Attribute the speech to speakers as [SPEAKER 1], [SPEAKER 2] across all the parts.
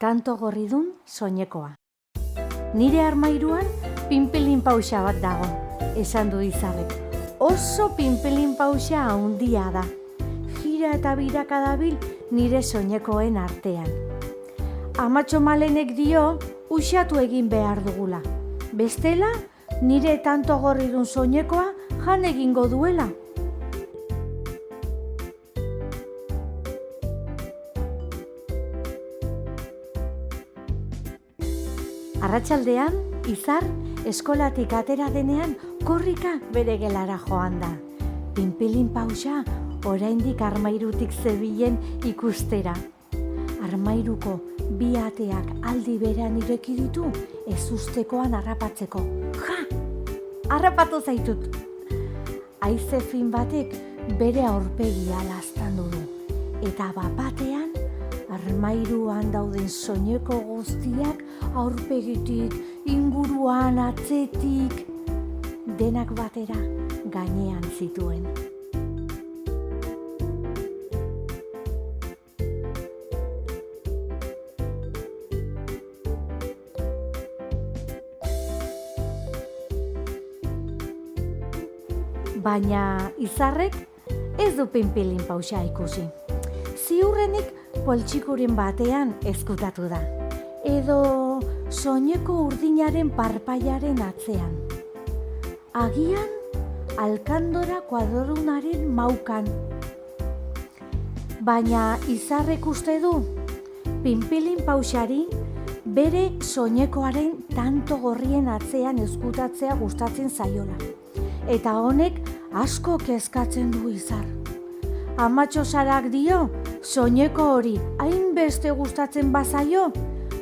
[SPEAKER 1] tanto gorridun soinekoa. Nire armairuan pinpilin pausa bat dago, esan du Izarrek. Oso pinpilin pausa handia da. Gira eta biraka dabil nire soinekoen artean. Amatxo Malenek dio uxatu egin behar dugula. Bestela, nire tanto gorridun soinekoa jan egingo duela. Arratsaldean, Izar eskolatik atera denean korrika bere gelara joan da. Pinpilin pausa oraindik armairutik zebilen ikustera. Armairuko bi ateak aldi berean ireki ditu ezustekoan harrapatzeko. Ja! Harrapatu zaitut! Haize fin batek bere aurpegia laztandu du. Eta bapatean armairuan dauden soineko guztiak aurpegitik, inguruan, atzetik, denak batera gainean zituen. Baina Izarrek ez du pinpilin pausa ikusi. Ziurrenik poltsikuren batean ezkutatu da. Edo soineko urdinaren parpaiaren atzean. Agian alkandora kuadrunaren maukan. Baina Izarrek uste du pinpilin pausari bere soinekoaren tanto gorrien atzean ezkutatzea gustatzen zaiola. Eta honek asko kezkatzen du Izar. Amatxo Sarak dio, soineko hori hainbeste gustatzen bazaio,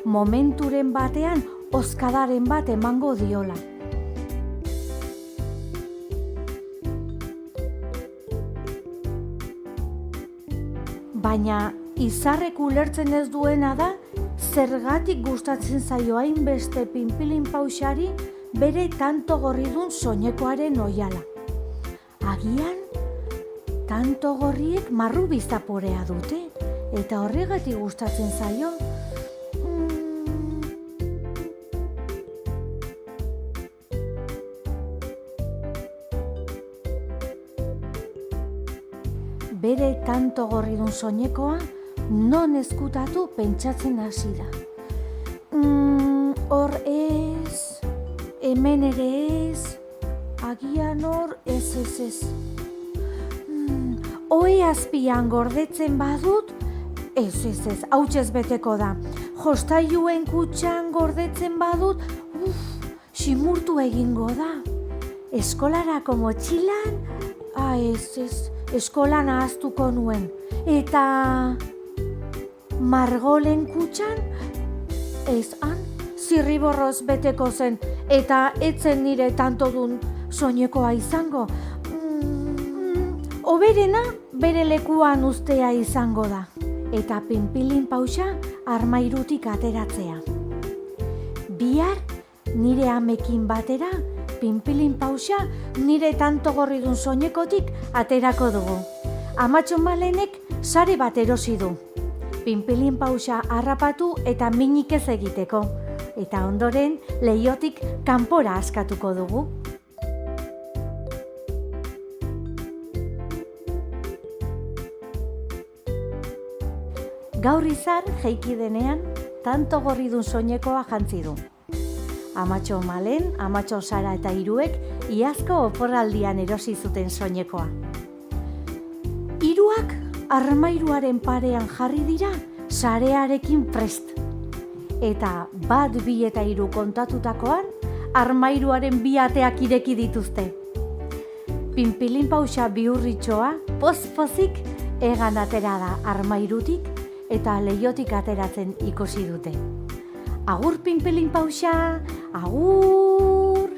[SPEAKER 1] momenturen batean oskadaren bat emango diola. Baina Izarrek ulertzen ez duena da, zergatik gustatzen zaio hainbeste pinpilin pausari bere tanto gorridun soinekoaren oihala. Agian, tanto gorriek marrubi zaporea dute, eta horregatik gustatzen zaio. Bere tanto gorridun soinekoa non ezkutatu pentsatzen hasi da. Hor ez, hemen ere ez, agian hor ez. Ohe azpian gordetzen badut, ez, hautsez beteko da. Jostailuen kutxan gordetzen badut, simurtu egingo da. Eskolarako motxilan, ez, eskolan ahaztuko nuen. Eta margolen kutxan, ez han, zirriborroz beteko zen, eta etzen nire tantodun soinekoa izango. Oberena bere lekuan ustea izango da, eta pinpilin pausa armairutik ateratzea. Bihar nire amekin batera, pinpilin pausa nire tanto gorridun soinekotik aterako dugu. Amatxo Malenek sare bat erosi du. Pinpilin pausa harrapatu eta minik ez egiteko, eta ondoren leihotik kanpora askatuko dugu. Gaur Izar jeiki denean, tanto gorridun soinekoa jantzi du. Amatxo Malen, Amatxo Sara eta hiruek iazko oporraldian erosi zuten soinekoa. Hiruak armairuaren parean jarri dira sarearekin prest. Eta 1, 2 eta 3 kontatutakoan, armairuaren 2 ateak ireki dituzte. Pinpilin pausa bihurritxoa, poz-pozik, egan atera da armairutik, eta leihotik ateratzen ikusi dute. Agur pinpilin pausa, agur!